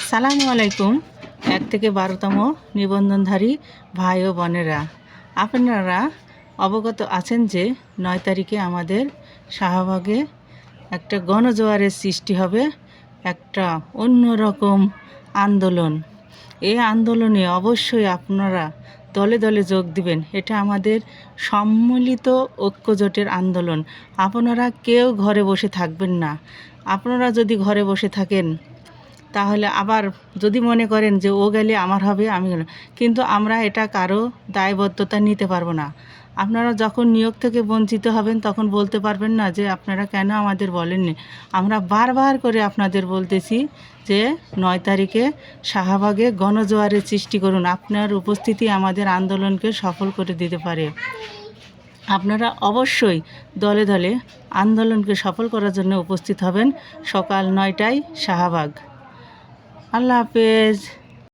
আসসালামু আলাইকুম। 1 থেকে 12তম নিবন্ধনধারী ভাই ও বোনেরা, আপনারা অবগত আছেন যে 9 তারিখে আমাদের শাহবাগে একটা গণজোয়ারের সৃষ্টি হবে, একটা অন্যরকম আন্দোলন। এই আন্দোলনে অবশ্যই আপনারা দলে দলে যোগ দিবেন। এটা আমাদের সম্মিলিত ঐক্যজোটের আন্দোলন। আপনারা কেউ ঘরে বসে থাকবেন না। আপনারা যদি ঘরে বসে থাকেন তাহলে আবার যদি মনে করেন যে ও গেলে আমার হবে, আমি গেলাম, কিন্তু আমরা এটা কারো দায়বদ্ধতা নিতে পারবো না। আপনারা যখন নিয়োগ থেকে বঞ্চিত হবেন তখন বলতে পারবেন না যে আপনারা কেন আমাদের বলেননি। আমরা বারবার করে আপনাদের বলতেছি যে 9 তারিখে শাহবাগে গণজোয়ারের সৃষ্টি করুন। আপনার উপস্থিতি আমাদের আন্দোলনকে সফল করে দিতে পারে। আপনারা অবশ্যই দলে দলে আন্দোলনকে সফল করার জন্য উপস্থিত হবেন সকাল 9টায় শাহবাগ। আল্লাহ হাফেজ।